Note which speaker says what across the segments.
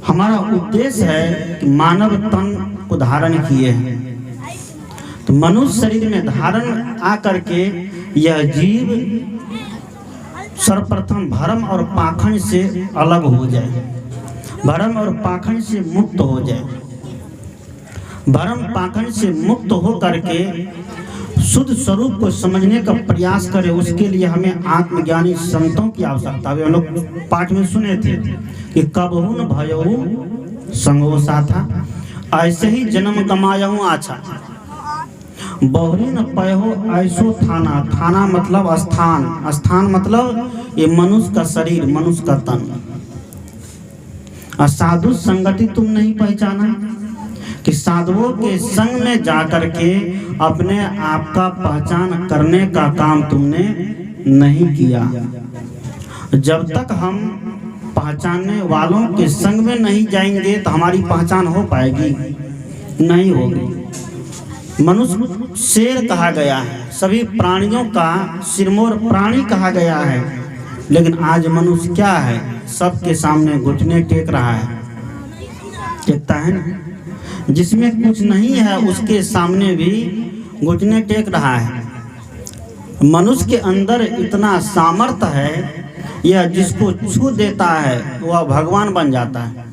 Speaker 1: हमारा उद्देश्य है कि मानव तन को धारण किए हैं, तो मनुष्य शरीर में धारण आकर के यह जीव सर्वप्रथम भ्रम और पाखंड से अलग हो जाए, भ्रम और पाखंड से मुक्त हो जाए। भ्रम पाखंड से मुक्त हो करके शुद्ध स्वरूप को समझने का प्रयास करें। उसके लिए हमें आत्मज्ञानी संतों की आवश्यकता है। हम लोग पाठ में सुने थे कि कबहू न भयहु संगो साथा, ऐसे ही जन्म गमायहु आछा, बहुरी न पयहो ऐसो थाना। थाना मतलब स्थान, स्थान मतलब ये मनुष्य का शरीर, मनुष्य का तन। साधु संगति तुम नहीं पहचाना कि साधुओं के संग में जाकर के अपने आप का पहचान करने का काम तुमने नहीं किया। जब तक हम पहचानने वालों के संग में नहीं जाएंगे तो हमारी पहचान हो पाएगी? नहीं होगी। मनुष्य शेर कहा गया है, सभी प्राणियों का सिरमौर प्राणी कहा गया है, लेकिन आज मनुष्य क्या है? सबके सामने घुटने टेक रहा है। टेकता है ना? जिसमें कुछ नहीं है उसके सामने भी घुटने टेक रहा है। मनुष्य के अंदर इतना सामर्थ्य है, यह जिसको छू देता है वह भगवान बन जाता है।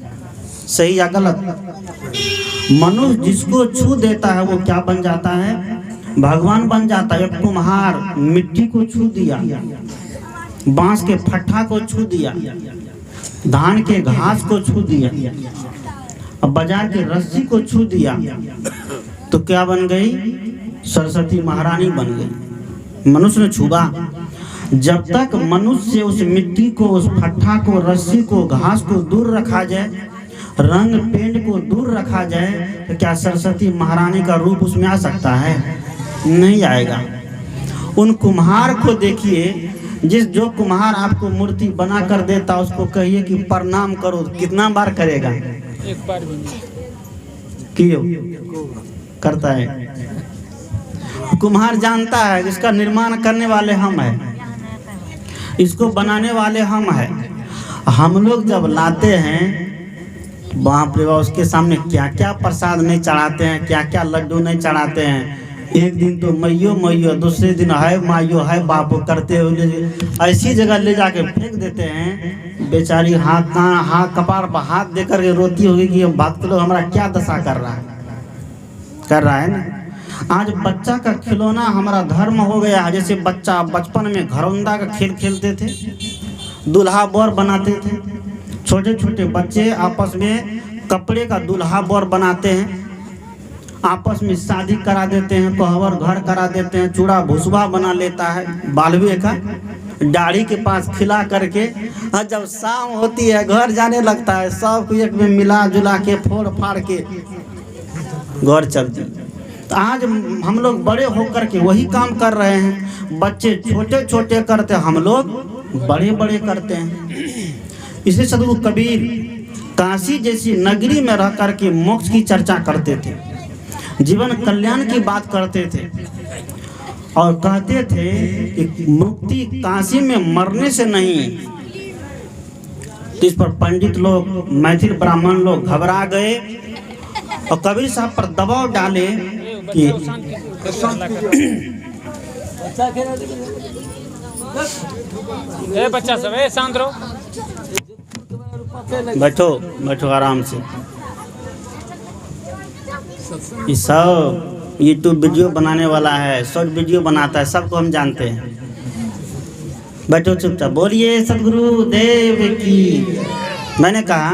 Speaker 1: सही या गलत? मनुष्य जिसको छू देता है वो क्या बन जाता है? भगवान बन जाता है। एक कुम्हार मिट्टी को छू दिया, बांस के फट्टा को छू दिया, धान के घास को छू दिया, अब बाजार की रस्सी को छू दिया, तो क्या बन गई? सरस्वती महारानी बन गई। मनुष्य ने छुआ। जब तक मनुष्य उस मिट्टी को, उस फट्टा को, रस्सी को, घास को दूर रखा जाए, रंग पेंट को दूर रखा जाए, तो क्या सरस्वती महारानी का रूप उसमें आ सकता है? नहीं आएगा। उन कुम्हार को देखिए, जो कुम्हार आपको मूर्ति बना कर देता उसको कहिए कि प्रणाम करो, कितना बार करेगा?
Speaker 2: एक बार भी
Speaker 1: क्यों करता है? कुम्हार जानता है इसका निर्माण करने वाले हम हैं, इसको बनाने वाले हम हैं। हम लोग जब लाते हैं बाप रे बाप, उसके सामने क्या क्या प्रसाद नहीं चढ़ाते हैं, क्या क्या लड्डू नहीं चढ़ाते हैं। एक दिन तो मैयो मैयो, दूसरे दिन है मायो है बापो करते हुए ऐसी जगह ले जाके फेंक देते हैं। बेचारी हाथ कपार पर हाथ देकर के रोती होगी कि भक्त लोग हमारा क्या दशा कर रहा है ना। आज बच्चा का खिलौना हमारा धर्म हो गया है। जैसे बच्चा बचपन में घरौंदा का खेल खेलते थे, दूल्हा बर बनाते थे। छोटे छोटे बच्चे आपस में कपड़े का दूल्हा बर बनाते हैं, आपस में शादी करा देते हैं, कोहबर घर करा देते हैं, चूड़ा भुसवा बना लेता है बालवे का, दाढ़ी के पास खिला करके। और जब शाम होती है घर जाने लगता है, सब को एक में मिला जुला के फोड़ फाड़ के घर चलती। तो आज हम लोग बड़े होकर के वही काम कर रहे हैं। बच्चे छोटे छोटे करते, हम लोग बड़े बड़े करते हैं। इसे सदगुरु कबीर काशी जैसी नगरी में रह करके मोक्ष की चर्चा करते थे, जीवन कल्याण की बात करते थे, और कहते थे कि मुक्ति काशी में मरने से नहीं। तो इस पर पंडित लोग, मैथिल ब्राह्मण लोग घबरा गए और कबीर साहब पर दबाव डाले कि
Speaker 2: बच्चा सब शांत रहो,
Speaker 1: बैठो बैठो आराम से। ये सब यूट्यूब वीडियो बनाने वाला है, शॉर्ट वीडियो बनाता है, सबको हम जानते हैं। बैठो चुपचाप, बोलिए सदगुरु देव की। मैंने कहा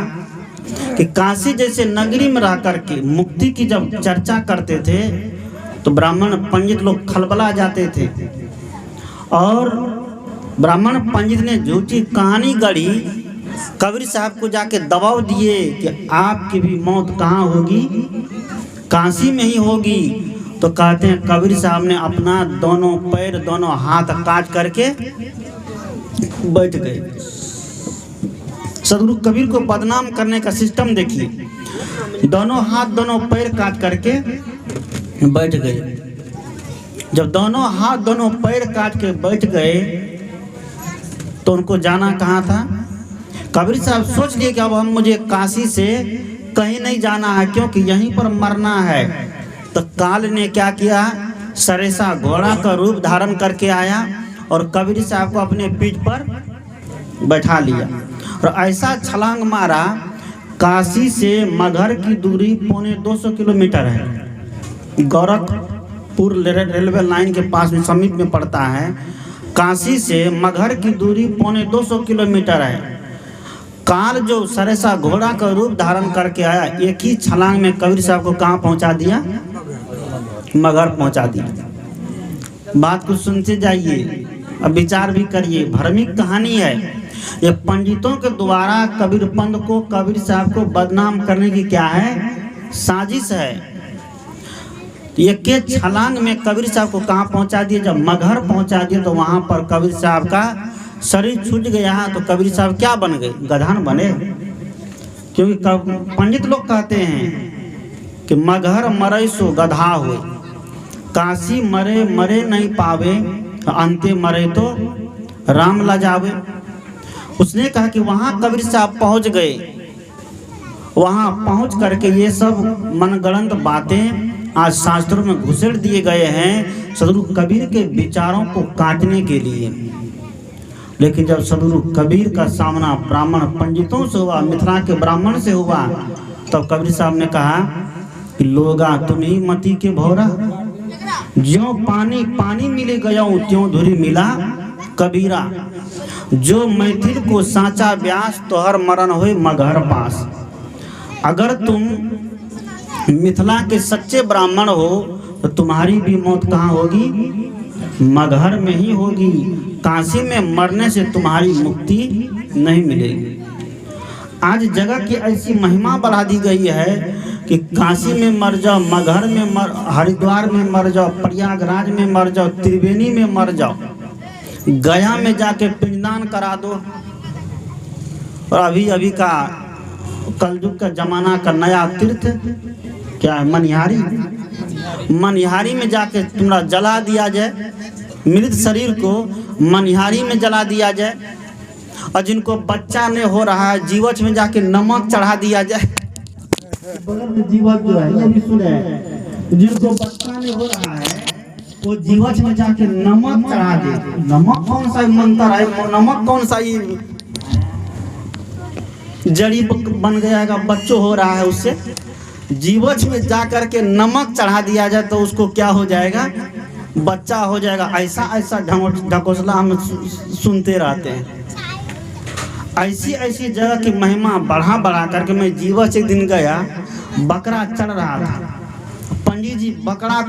Speaker 1: कि काशी जैसे नगरी में रह करके मुक्ति की जब चर्चा करते थे तो ब्राह्मण पंडित लोग खलबला जाते थे, और ब्राह्मण पंडित ने झूठी कहानी गढ़ी, कबीर साहब को जाके दबाव दिए कि आपकी भी मौत कहाँ होगी? काशी में ही होगी। तो कहते हैं कबीर साहब ने अपना दोनों पैर दोनों हाथ काट करके बैठ गए। सदगुरु कबीर को बदनाम करने का सिस्टम देखिए, दोनों हाथ दोनों पैर काट करके बैठ गए। जब दोनों हाथ दोनों पैर काट के बैठ गए तो उनको जाना कहाँ था? कबीर साहब सोच लिए कि अब हम मुझे काशी से कहीं नहीं जाना है, क्योंकि यहीं पर मरना है। तो काल ने क्या किया, सरेसा घोड़ा का रूप धारण करके आया और कबीर साहब को अपने पीठ पर बैठा लिया और ऐसा छलांग मारा। काशी से मगहर की दूरी 250 किलोमीटर है। गोरखपुर रेलवे लाइन के पास में समीप में पड़ता है। काशी से मगहर की दूरी 250 किलोमीटर है। काल जो सरेसा घोड़ा का रूप धारण करके आया, एक ही छलांग में कबीर साहब को कहाँ पहुँचा दिया, मगहर पहुँचा दिया। बात को सुनते जाइए, अब विचार भी करिए। धार्मिक कहानी है। ये पंडितों के द्वारा कबीर पंथ को, कबीर साहब को बदनाम करने की क्या है, साजिश है। ये के छलांग में कबीर साहब को कहाँ पहुँचा दिया, जब मगहर पहुँचा दिया तो वहाँ पर कबीर साहब का शरीर छूट गया। तो कबीर साहब क्या बन गए, गधान बने। क्योंकि पंडित लोग कहते हैं कि मगहर मरे सो गधा हुए, काशी मरे मरे नहीं पावे, अंते मरे तो राम लजावे। उसने कहा कि वहाँ कबीर साहब पहुँच गए। वहाँ पहुँच करके ये सब मनगढ़ंत बातें आज शास्त्रों में घुसेड़ दिए गए हैं सदगुरु कबीर के विचारों को काटने के लिए। लेकिन जब सदगुरु कबीर का सामना ब्राह्मण पंडितों से हुआ, मिथिला के ब्राह्मण से हुआ, तब कबीर साहब ने कहा कि लोगा तुम ही मती के भौरा, ज्यों पानी पानी मिले गया त्यों धुरी मिला कबीरा। जो मैथिल को साचा व्यास तोहर मरण होए मगहर पास। अगर तुम मिथिला के सच्चे ब्राह्मण हो तो तुम्हारी भी मौत कहाँ होगी, मगहर में ही होगी। काशी में मरने से तुम्हारी मुक्ति नहीं मिलेगी। आज जगह की ऐसी महिमा बढ़ा दी गई है कि काशी में मर जाओ, मगहर में मर, हरिद्वार में मर जाओ, प्रयागराज में मर जाओ, त्रिवेणी में मर जाओ, गया में जाके पिंडदान करा दो। और अभी अभी का कलयुग का जमाना का नया तीर्थ क्या है, मनिहारी। मनिहारी में जाके तुम्हारा जला दिया जाए, मृत शरीर को मनिहारी में जला दिया जाए। और जिनको बच्चा नहीं हो रहा है, जीवच में जाके नमक चढ़ा दिया जाए। बगल में जीवच जो है, ये भी सुने, जिनको बच्चा नहीं हो रहा है वो जीवच में जाके नमक चढ़ा दे। नमक कौन सा मंत्र है, नमक कौन सा जड़ी बन गया है, बच्चों हो रहा है, उससे जीवच में जा करके नमक चढ़ा दिया जाए तो उसको क्या हो जाएगा, बच्चा हो जाएगा। ऐसा ऐसा ढकोसला हम सुनते रहते हैं। ऐसी ऐसी जगह की महिमा बढ़ा बढ़ा करके मैं जीवच एक दिन गया, बकरा चढ़ रहा था। पंडित जी बकरा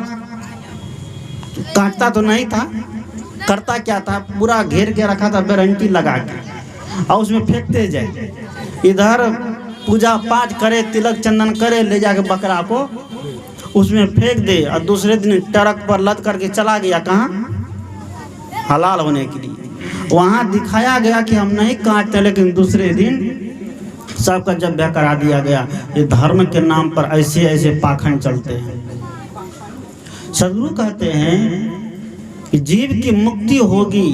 Speaker 1: काटता तो नहीं था, करता क्या था, पूरा घेर के रखा था बेरंटी लगा के, और उसमें फेंकते जाए। इधर पूजा पाठ करे, तिलक चंदन करे, ले जाके बकरा को उसमें फेंक दे, और दूसरे दिन ट्रक पर लद करके चला गया कहाँ, हलाल होने के लिए। वहाँ दिखाया गया कि हम नहीं काटते, लेकिन दूसरे दिन सबका जब्या करा दिया गया। ये धर्म के नाम पर ऐसे ऐसे पाखंड चलते हैं। सदगुरु कहते हैं कि जीव की मुक्ति होगी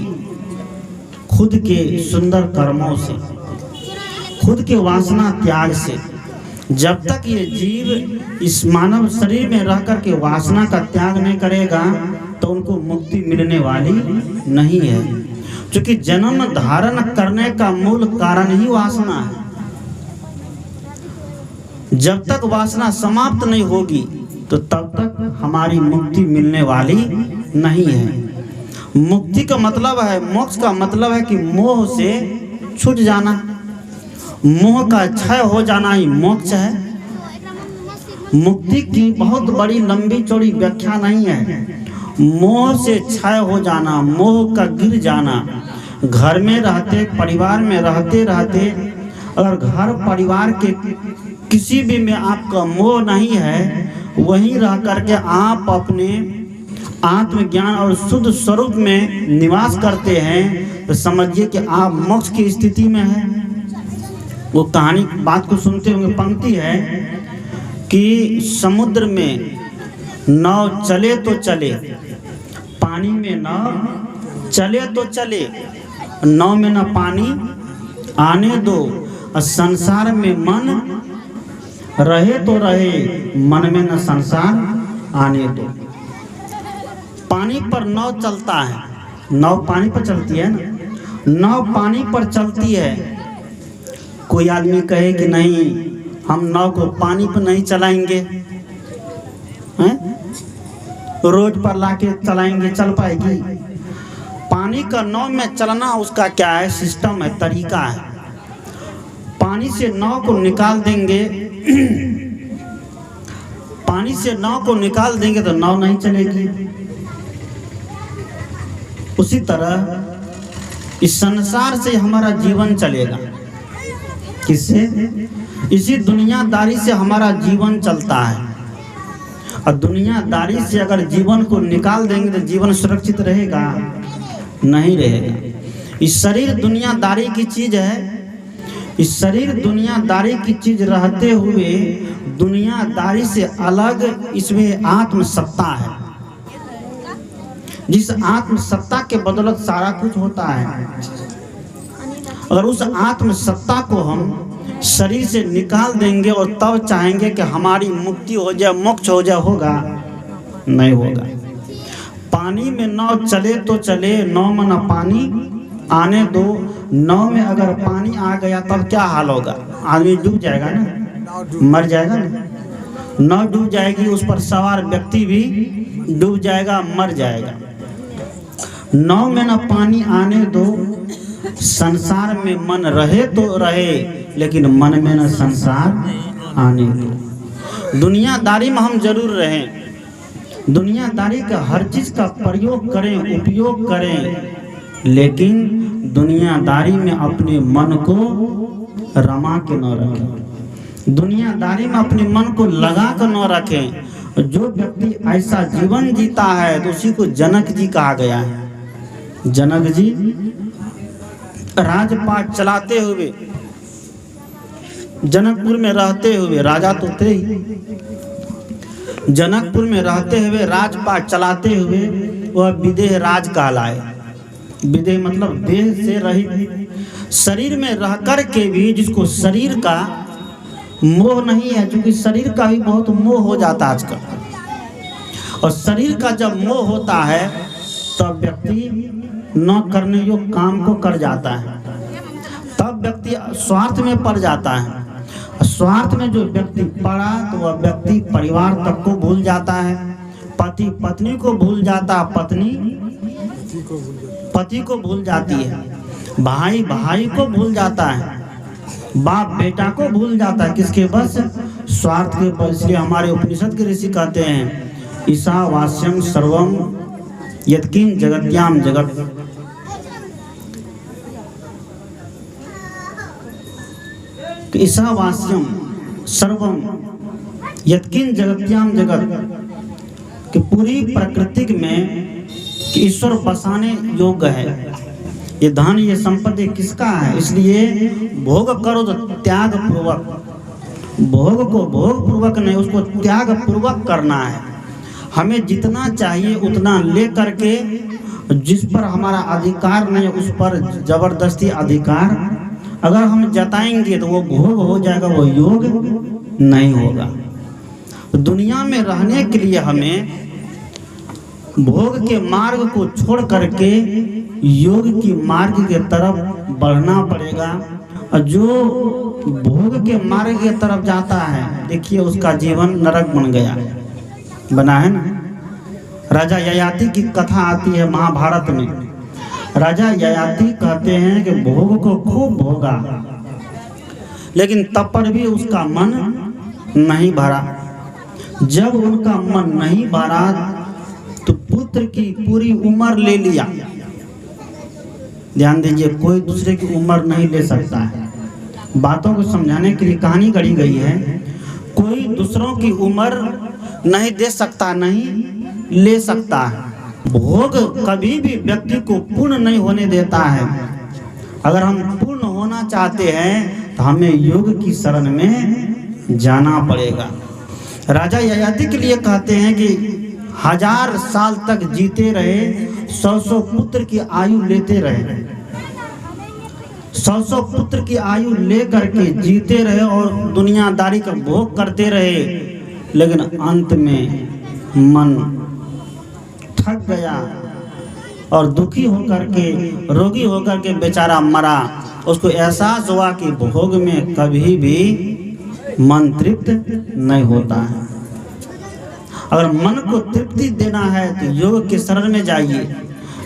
Speaker 1: खुद के सुंदर कर्मों से, खुद के वासना त्याग से। जब तक ये जीव इस मानव शरीर में रह कर के वासना का त्याग नहीं करेगा तो उनको मुक्ति मिलने वाली नहीं है। क्योंकि जन्म धारण करने का मूल कारण ही वासना है। जब तक वासना समाप्त नहीं होगी तो तब तक हमारी मुक्ति मिलने वाली नहीं है। मुक्ति का मतलब है, मोक्ष का मतलब है कि मोह से छूट जाना, मोह का क्षय हो जाना ही मोक्ष है। मुक्ति की बहुत बड़ी लंबी चौड़ी व्याख्या नहीं है। मोह से क्षय हो जाना, मोह का गिर जाना। घर में रहते, परिवार में रहते रहते अगर घर परिवार के किसी भी में आपका मोह नहीं है, वहीं रह करके आप अपने आत्मज्ञान और शुद्ध स्वरूप में निवास करते हैं तो समझिए कि आप मोक्ष की स्थिति में हैं। वो कहानी बात को सुनते होंगे, पंक्ति है कि समुद्र में नाव चले तो चले, पानी में नाव चले तो चले, नाव में न पानी आने दो, और संसार में मन रहे तो रहे, मन में न संसार आने दो। पानी पर नाव चलता है, नाव पानी पर चलती है ना, नाव पानी पर चलती है। कोई आदमी कहे कि नहीं हम नाव को पानी पर नहीं चलाएंगे, हैं? रोड पर लाके चलाएंगे, चल पाएगी? पानी का नाव में चलना उसका क्या है, सिस्टम है, तरीका है। पानी से नाव को निकाल देंगे पानी से नाव को निकाल देंगे तो नाव नहीं चलेगी। उसी तरह इस संसार से हमारा जीवन चलेगा। किससे? इसी दुनियादारी से हमारा जीवन चलता है। और दुनियादारी से अगर जीवन को निकाल देंगे तो जीवन सुरक्षित रहेगा? नहीं रहेगा। इस शरीर दुनियादारी की चीज है। इस शरीर दुनियादारी की चीज रहते हुए दुनियादारी से अलग इसमें आत्मसत्ता है, जिस आत्मसत्ता के बदौलत सारा कुछ होता है। अगर उस आत्मसत्ता को हम शरीर से निकाल देंगे और तब चाहेंगे कि हमारी मुक्ति हो जाए, मोक्ष हो जाए, होगा? नहीं होगा। पानी में नाव चले तो चले, नाव में न पानी आने दो। नाव में अगर पानी आ गया तब क्या हाल होगा? आदमी डूब जाएगा ना, मर जाएगा ना। नाव डूब जाएगी, उस पर सवार व्यक्ति भी डूब जाएगा, मर जाएगा। नाव में न पानी आने दो, संसार में मन रहे तो रहे, लेकिन मन में न संसार आने दो। दुनियादारी में हम जरूर रहें, दुनियादारी का हर चीज का प्रयोग करें, उपयोग करें, लेकिन दुनियादारी में अपने मन को रमा के न रखें, दुनियादारी में अपने मन को लगा कर न रखें। जो व्यक्ति ऐसा जीवन जीता है तो उसी को जनक जी कहा गया है। जनक जी राजपाट चलाते हुए, जनकपुर में रहते हुए, राजा तो थे ही, जनकपुर में रहते हुए राजपाट चलाते हुए वह विदेह राज कहलाए। विदेह मतलब देह से रहित, शरीर में रह कर के भी जिसको शरीर का मोह नहीं है, क्योंकि शरीर का भी बहुत मोह हो जाता है आजकल। और शरीर का जब मोह होता है तब व्यक्ति न करने योग्य काम को कर जाता है, तब व्यक्ति स्वार्थ में पड़ जाता है। स्वार्थ में जो व्यक्ति पड़ा तो वह व्यक्ति परिवार तक को भूल जाता है, पति पत्नी को भूल जाता है, पत्नी पति को भूल जाती है, भाई भाई को भूल जाता है, बाप बेटा को भूल जाता है। किसके बस? स्वार्थ के बस। इसलिए हमारे उपनिषद के ऋषि कहते हैं ईशावास्यम सर्वम यत्किंच जगत्याम जगत। ईशावास्यम सर्वम यत्किंच जगत्याम जगत, कि पूरी प्रकृति में ईश्वर बसाने योग्य है। ये धन, ये संपत्ति किसका है? इसलिए भोग करो तो त्याग पूर्वक, भोग को भोग पूर्वक नहीं, उसको त्याग पूर्वक करना है। हमें जितना चाहिए उतना ले करके, जिस पर हमारा अधिकार नहीं उस पर जबरदस्ती अधिकार अगर हम जताएंगे तो वो भोग हो जाएगा, वो योग नहीं होगा। तो दुनिया में रहने के लिए हमें भोग के मार्ग को छोड़ करके योग की मार्ग के तरफ बढ़ना पड़ेगा। और जो भोग के मार्ग के तरफ जाता है, देखिए उसका जीवन नरक बन गया, बना है ना। राजा ययाति की कथा आती है महाभारत में। राजा ययाति कहते हैं कि भोग को खूब भोगा, लेकिन तब पर भी उसका मन नहीं भरा। जब उनका मन नहीं भरा तो पुत्र की पूरी उम्र ले लिया। ध्यान दीजिए, कोई दूसरे की उम्र नहीं ले सकता है। बातों को समझाने के लिए कहानी गढ़ी गई है। कोई दूसरों की उम्र नहीं दे सकता, नहीं ले सकता है। भोग कभी भी व्यक्ति को पूर्ण नहीं होने देता है। अगर हम पूर्ण होना चाहते हैं तो हमें योग की शरण में जाना पड़ेगा। राजा ययाति के लिए कहते हैं कि 1000 साल तक जीते रहे, 100 पुत्र की आयु लेते रहे। 100 पुत्र की आयु लेकर के जीते रहे और दुनियादारी का भोग करते रहे, लेकिन अंत में मन थक गया और दुखी होकर के, रोगी होकर के बेचारा मरा। उसको एहसास हुआ कि भोग में कभी भी मन तृप्त नहीं होता है। अगर मन को तृप्ति देना है तो योग के शरण में जाइए।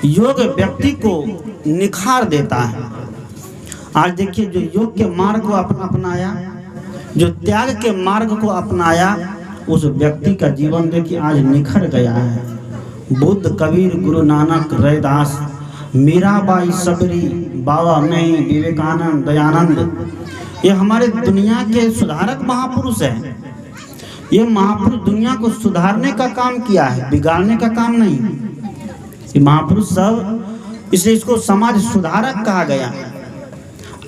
Speaker 1: योग व्यक्ति को निखार देता है। आज देखिए, जो योग के मार्ग को अपनाया, जो त्याग के मार्ग को अपनाया, उस व्यक्ति का जीवन देखिए आज निखर गया है। बुद्ध, कबीर, गुरु नानक, रैदास, मीराबाई, सबरी, बाबा नहीं, विवेकानंद, दयानंद, ये हमारे दुनिया के सुधारक महापुरुष हैं। ये महापुरुष दुनिया को सुधारने का काम किया है, बिगाड़ने का काम नहीं। ये महापुरुष सब, इसलिए इसको समाज सुधारक कहा गया।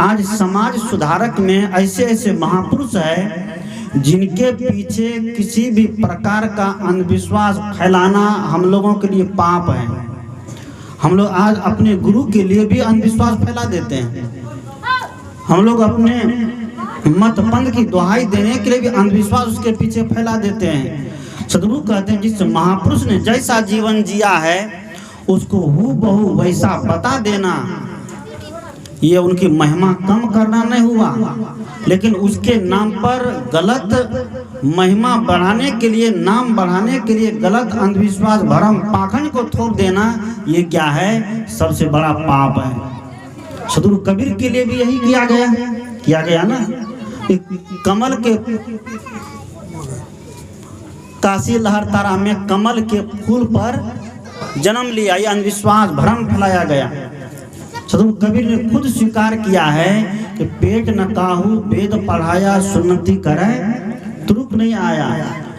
Speaker 1: आज समाज सुधारक में ऐसे ऐसे महापुरुष है जिनके पीछे किसी भी प्रकार का अंधविश्वास फैलाना हम लोगों के लिए पाप है। हम लोग आज अपने गुरु के लिए भी अंधविश्वास फैला देते हैं। हम लोग अपने मत पंथ की दुहाई देने के लिए भी अंधविश्वास उसके पीछे फैला देते हैं। सदगुरु कहते हैं, जिस महापुरुष ने जैसा जीवन जिया है उसको हूबहू वैसा बता देना, ये उनकी महिमा कम करना नहीं हुआ, लेकिन उसके नाम पर गलत महिमा बढ़ाने के लिए, नाम बढ़ाने के लिए गलत अंधविश्वास, भरम, पाखंड को थोप देना, ये क्या है? सबसे बड़ा पाप है। सदगुरु कबीर के लिए भी यही किया गया ना। कमल के काशी लहरतारा में कमल के फूल पर जन्म लिया, ये अंधविश्वास, भ्रम फैलाया गया। सदगुरु कबीर ने खुद स्वीकार किया है कि पेट न काहू वेद पढ़ाया, सुन्नति करे तुरुक नहीं आया,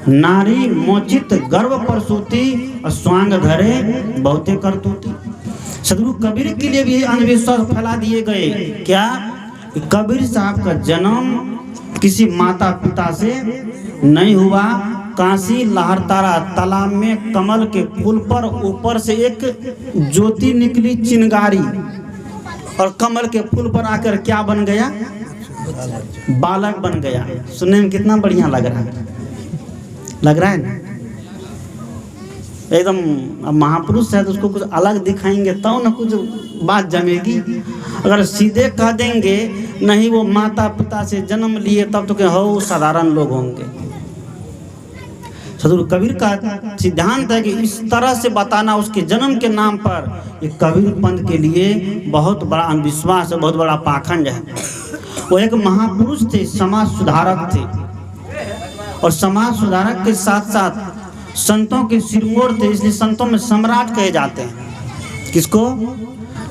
Speaker 1: नारी मोचित गर्भ प्रसूति, स्वांग धरे बहुते करतूती। सदगुरु कबीर के लिए भी अंधविश्वास फैला दिए गए। क्या? कबीर साहब का जन्म किसी माता पिता से नहीं हुआ। काशी लहरतारा तालाब में कमल के फूल पर ऊपर से एक ज्योति निकली, चिंगारी, और कमल के फूल पर आकर क्या बन गया? बालक बन गया। सुनने में कितना बढ़िया लग रहा है ना? एकदम। अब महापुरुष है तो उसको कुछ अलग दिखाएंगे तो ना कुछ बात जमेगी। अगर सीधे कह देंगे नहीं वो माता पिता से जन्म लिए, तब तो क्या हो, साधारण लोग होंगे। सदगुरु कबीर का सिद्धांत है कि इस तरह से बताना उसके जन्म के नाम पर, ये कबीर पंथ के लिए बहुत बड़ा अंधविश्वास है, बहुत बड़ा पाखंड है। वो एक महापुरुष थे, समाज सुधारक थे, और समाज सुधारक के साथ साथ संतों के सिरमौर थे, इसलिए संतों में सम्राट कहे जाते हैं। किसको?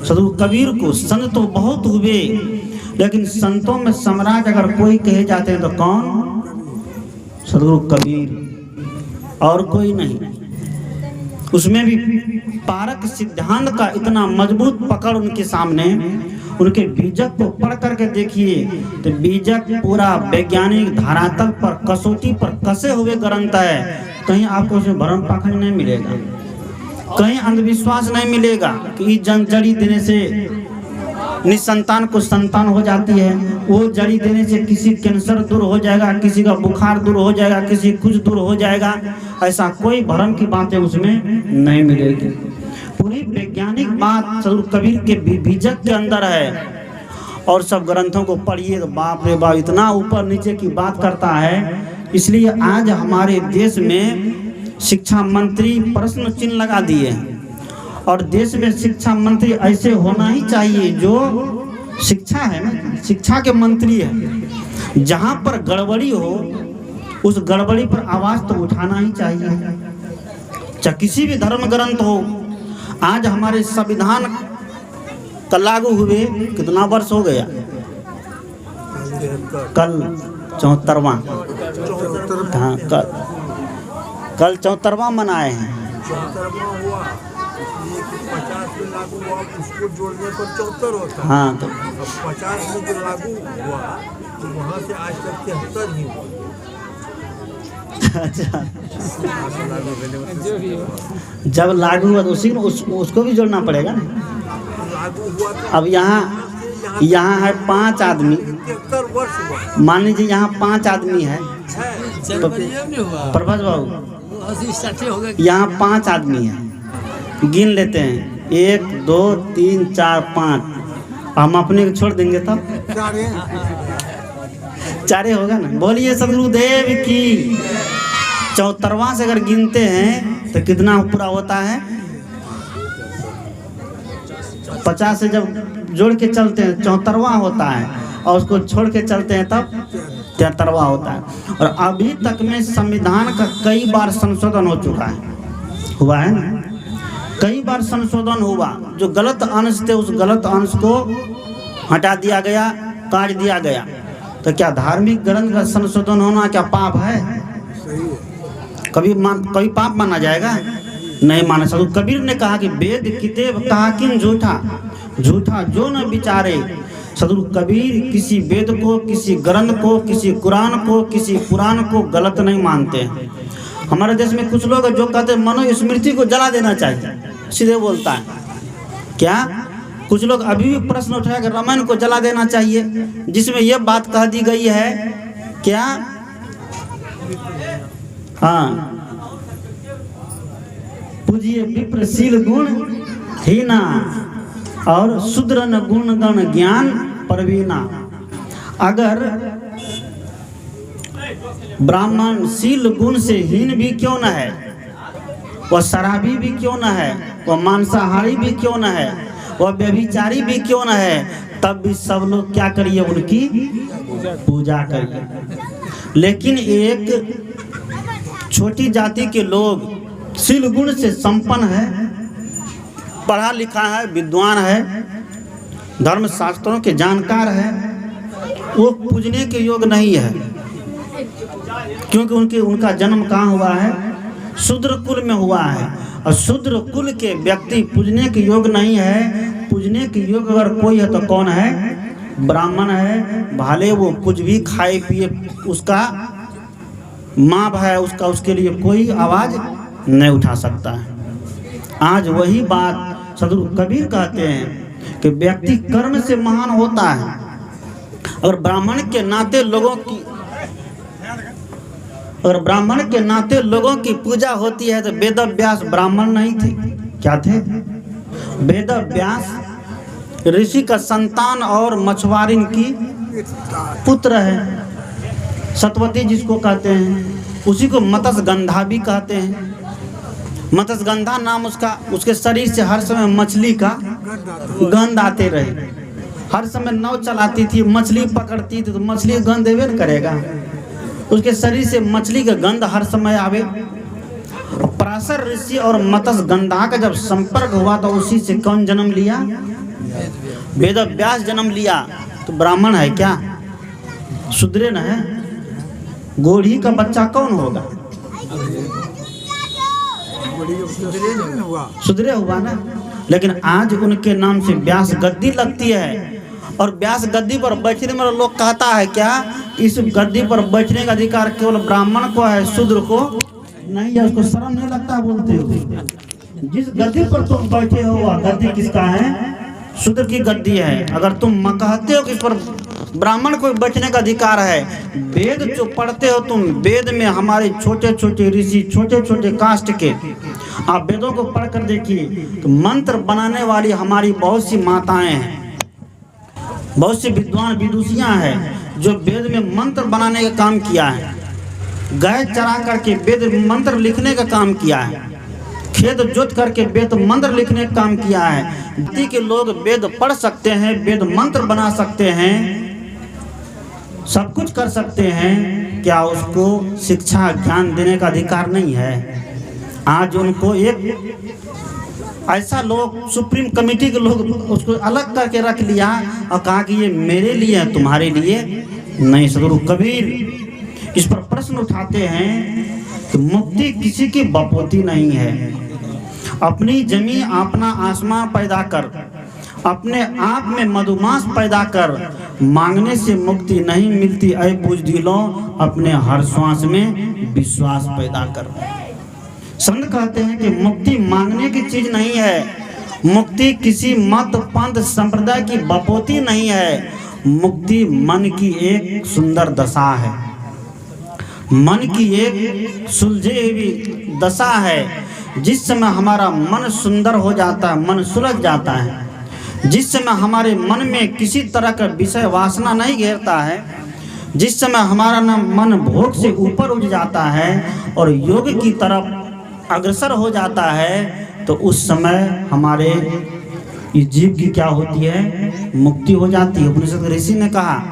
Speaker 1: सदगुरु कबीर को। संत तो बहुत हुए, लेकिन संतों में सम्राट अगर कोई कहे जाते हैं तो कौन? सदगुरु कबीर, और कोई नहीं। उसमें भी पारक सिद्धांत का इतना मजबूत पकड़ उनके सामने। उनके बीजक को पढ़ करके देखिए तो बीजक पूरा वैज्ञानिक धरातल पर, कसौटी पर कसे हुए ग्रंथ है। कहीं आपको उसमें भ्रम पाखंड नहीं मिलेगा, कहीं अंधविश्वास नहीं मिलेगा कि जड़ी देने से निसंतान को संतान हो जाती है, वो जड़ी देने से किसी कैंसर दूर हो जाएगा, किसी का बुखार दूर हो जाएगा, किसी कुछ दूर हो जाएगा। ऐसा कोई भ्रम की बातें उसमें नहीं मिलेगी। पूरी वैज्ञानिक बात सदगुरु कबीर के बीजक के अंदर है। और सब ग्रंथों को पढ़िए तो बाप रे बाप, इतना ऊपर नीचे की बात करता है। इसलिए आज हमारे देश में शिक्षा मंत्री प्रश्न चिन्ह लगा दिए, और देश में शिक्षा मंत्री ऐसे होना ही चाहिए जो शिक्षा है ना, शिक्षा के मंत्री है। जहाँ पर गड़बड़ी हो उस गड़बड़ी पर आवाज तो उठाना ही चाहिए, चाहे किसी भी धर्म ग्रंथ हो। आज हमारे संविधान का लागू हुए कितना वर्ष हो गया? कल 74वां, हाँ कल 74वां मनाए हैं।
Speaker 3: 50 में लागू हुआ, उसको जोड़ने पर 74 होता है।
Speaker 1: हाँ, तो
Speaker 3: 50 में जो लागू हुआ तो वहाँ से आज तक 73 ही हुआ।
Speaker 1: अच्छा, जब लागू हुआ तो उसी उसको भी जोड़ना पड़ेगा ना।
Speaker 3: लागू हुआ तो
Speaker 1: अब यहाँ यहाँ है 5 आदमी,
Speaker 3: 73 वर्ष हुआ
Speaker 1: मान लीजिए यहाँ 5 आदमी है
Speaker 3: है।
Speaker 1: तो प्रभास बाबू यहाँ 5 आदमी है, गिन लेते हैं 1 2 3 4 5, हम अपने को छोड़ देंगे तब
Speaker 3: सारे
Speaker 1: 4 होगा ना। बोलिए सदगुरुदेव की। 74वां से अगर गिनते हैं तो कितना पूरा होता है? 50 से जब जोड़ के चलते हैं 74वां होता है, और उसको छोड़ के चलते हैं तब 73वां होता है। और अभी तक में संविधान का कई बार संशोधन हो चुका है, हुआ है ना, कई बार संशोधन हुआ। जो गलत अंश थे उस गलत अंश को हटा दिया गया, काट दिया गया। तो क्या धार्मिक ग्रंथ का संशोधन होना क्या पाप है? कभी पाप माना जाएगा? नहीं माना। सदगुरु कबीर ने कहा कि वेद किताब कहा किन झूठा, झूठा जो न विचारे। सदगुरु कबीर किसी वेद को, किसी ग्रंथ को, किसी कुरान को, किसी पुराण को गलत नहीं मानते। हमारे देश में कुछ लोग जो कहते हैं मनुस्मृति को जला देना चाहिए, सीधे बोलता है क्या। कुछ लोग अभी भी प्रश्न उठाया कि रामायण को जला देना चाहिए, जिसमें यह बात कह दी गई है क्या, हाँ, पूजिए विप्रशील गुण हीना और शूद्रन गुण गण ज्ञान प्रवीणा। अगर ब्राह्मण शील गुण से हीन भी क्यों न है, वह शराबी भी क्यों न है, वह मांसाहारी भी क्यों न है, वह व्यभिचारी भी क्यों न है, तब भी सब लोग क्या करिए, उनकी पूजा करिए। लेकिन एक छोटी जाति के लोग शील गुण से संपन्न है, पढ़ा लिखा है, विद्वान है, धर्म शास्त्रों के जानकार है, वो पूजने के योग्य नहीं है, क्योंकि उनका जन्म कहाँ हुआ है, शूद्र कुल में हुआ है। और शूद्र कुल के व्यक्ति पूजने के योग्य नहीं है। पूजने के योग्य अगर कोई है तो कौन है, ब्राह्मण है। भले वो कुछ भी खाए पिए, उसका माप है उसका, उसके लिए कोई आवाज नहीं उठा सकता है। आज वही बात सदगुरु कबीर कहते हैं कि व्यक्ति कर्म से महान होता है। अगर ब्राह्मण के नाते लोगों की पूजा होती है तो वेद व्यास ब्राह्मण नहीं थे, क्या थे? वेद व्यास ऋषि का संतान और मछुआरिन की पुत्र है। सतवती जिसको कहते हैं, उसी को मत्स्यगंधा भी कहते हैं। मत्स्यगंधा नाम उसका, उसके शरीर से हर समय मछली का गंध आते रहे। हर समय नाव चलाती थी, मछली पकड़ती थी तो मछली गंध देवे न करेगा, उसके शरीर से मछली का गंध हर समय आवे। पराशर ऋषि और मत्स्यगंधा का जब संपर्क हुआ तो उसी से कौन जन्म लिया, वेद व्यास जन्म लिया। तो ब्राह्मण है क्या, शूद्र न है। गोढ़ी का बच्चा कौन होगा, शूद्र हुआ ना। लेकिन आज उनके नाम से व्यास गद्दी लगती है, और व्यास गद्दी पर बैठने में लोग कहता है क्या, इस गद्दी पर बैठने का अधिकार केवल ब्राह्मण को है, शूद्र को नहीं है। उसको शर्म नहीं लगता बोलते हो? जिस गद्दी पर तुम बैठे हो वह गद्दी किसका है, शूद्र की गद्दी है। अगर तुम कहते हो कि इस पर ब्राह्मण को बैठने का अधिकार है, वेद जो पढ़ते हो तुम, वेद में हमारे छोटे छोटे ऋषि, छोटे छोटे कास्ट के, आप वेदों को पढ़ कर देखिए तो मंत्र बनाने वाली हमारी बहुत सी माताएं हैं, बहुत सी विद्वान विदुषियां हैं जो वेद में मंत्र बनाने का काम किया है। गाय चरा करके वेद मंत्र लिखने का काम किया है, खेत जोत करके वेद मंत्र लिखने का काम किया है। जाति के लोग वेद पढ़ सकते हैं, वेद मंत्र बना सकते हैं, सब कुछ कर सकते हैं, क्या उसको शिक्षा ज्ञान देने का अधिकार नहीं है? आज उनको एक ऐसा लोग, सुप्रीम कमेटी के लोग उसको अलग करके रख लिया और कहा कि ये मेरे लिए है, तुम्हारे लिए नहीं। सदगुरु कबीर इस पर प्रश्न उठाते हैं कि मुक्ति किसी की बपोती नहीं है। अपनी जमी अपना आसमान पैदा कर, अपने आप में मधुमास पैदा कर, मांगने से मुक्ति नहीं मिलती ऐ बुझदिलों, अपने हर श्वास में विश्वास पैदा कर। संत कहते हैं कि मुक्ति मांगने की चीज नहीं है, मुक्ति किसी मत पंथ संप्रदाय की बपोती नहीं है, मुक्ति मन की एक सुंदर दशा है। मन की एक सुलझी हुई दशा है। जिस समय हमारा मन सुंदर हो जाता है, मन सुलझ जाता है, जिस समय हमारे मन में किसी तरह का विषय वासना नहीं घेरता है, जिस समय हमारा मन भोग से ऊपर उठ जाता है और योग की तरफ अग्रसर हो जाता है, तो उस समय हमारे इस जीव की क्या होती है, मुक्ति हो जाती है। उपनिषद के ऋषि ने कहा,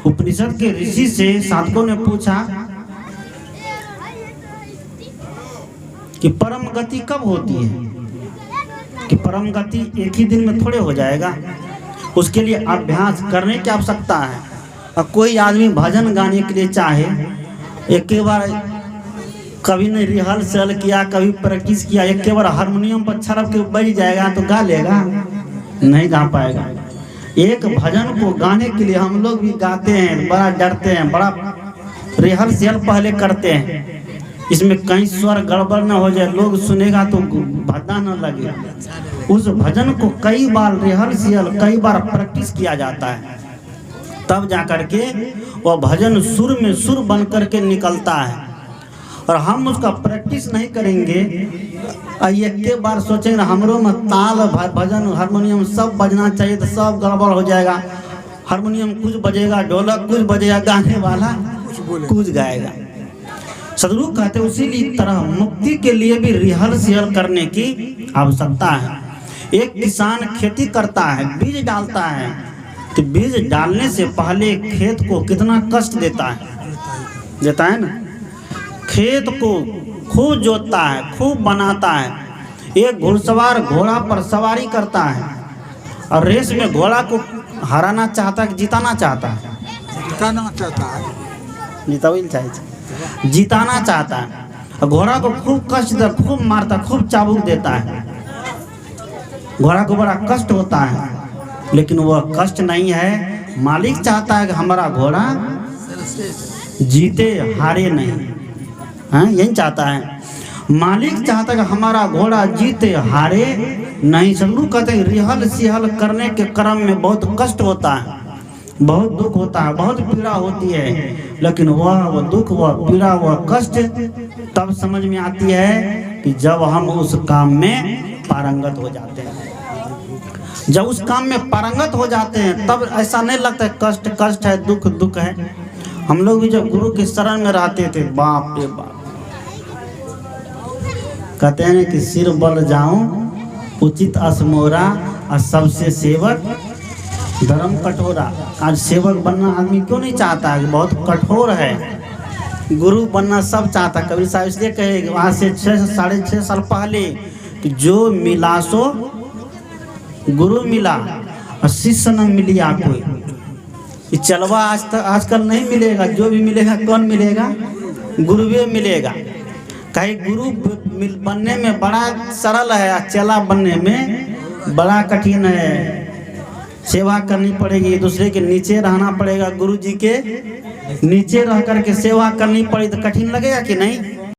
Speaker 1: उपनिषद के ऋषि से साधकों ने पूछा कि परम गति कब होती है, कि परम गति एक ही दिन में थोड़े हो जाएगा, उसके लिए अभ्यास करने की आवश्यकता है। और कोई आदमी भजन गाने के लिए चाहे, एक बार कभी ने रिहर्सल किया, कभी प्रैक्टिस किया, एक बार हारमोनियम पर छड़प के बैठ जाएगा तो गा लेगा, नहीं गा पाएगा। एक भजन को गाने के लिए हम लोग भी गाते हैं, बड़ा डरते हैं, बड़ा रिहर्सल पहले करते हैं, इसमें कहीं स्वर गड़बड़ न हो जाए, लोग सुनेगा तो भद्दा न लगे। उस भजन को कई बार रिहर्सल, कई बार प्रैक्टिस किया जाता है, तब जा करके वह भजन सुर में सुर बन करके निकलता है। और हम उसका प्रैक्टिस नहीं करेंगे, एक के बार सोचेंगे हमरो में ताल भजन हारमोनियम सब बजना चाहिए, तो सब गड़बड़ हो जाएगा। हारमोनियम कुछ बजेगा, ढोलक कुछ बजेगा, गाने वाला कुछ गाएगा। सदगुरु कहते हैं उसी तरह मुक्ति के लिए भी रिहर्सल करने की आवश्यकता है। एक किसान खेती करता है, बीज डालता है, तो बीज डालने से पहले खेत को कितना कष्ट देता है ना। खेत को खूब जोतता है, खूब बनाता है। एक घुड़सवार घोड़ा पर सवारी करता है और रेस में घोड़ा को हराना चाहता है, जिताना चाहता है, जिताना चाहता है। घोड़ा को खूब कष्ट देता, खूब मारता, खूब चाबुक देता है, घोड़ा को बड़ा कष्ट होता है, लेकिन वह कष्ट नहीं है। मालिक चाहता है कि हमारा घोड़ा जीते हारे नहीं, हाँ यही चाहता है। मालिक चाहता है कि हमारा घोड़ा जीते हारे नहीं। सदगुरु कहते हैं रिहल सिहल करने के क्रम में बहुत कष्ट होता है, बहुत दुख होता है, बहुत पीड़ा होती है, लेकिन वह दुख, वह पीड़ा, वह कष्ट तब समझ में आती है कि जब हम उस काम में पारंगत हो जाते हैं। जब उस काम में पारंगत हो जाते हैं तब ऐसा नहीं लगता है कष्ट कष्ट है, दुख दुख है। हम लोग भी जब गुरु के शरण में रहते थे, बाप रे बाप, कहते हैं कि सिर बल जाऊं उचित असमोरा और सबसे सेवक धर्म कठोरा। आज सेवक बनना आदमी क्यों नहीं चाहता है, बहुत कठोर है। गुरु बनना सब चाहता। कबीर साहब इसलिए कहे वहाँ से 6-6.5 साल पहले कि जो मिला सो गुरु मिला और शिष्य न मिलिया कोई। ये चलवा आजकल नहीं मिलेगा, जो भी मिलेगा कौन मिलेगा, गुरुवे मिलेगा। कहीं गुरु बनने में बड़ा सरल है, चेला बनने में बड़ा कठिन है। सेवा करनी पड़ेगी, दूसरे के नीचे रहना पड़ेगा, गुरु जी के नीचे रह करके सेवा करनी पड़ेगी, तो कठिन लगेगा कि नहीं।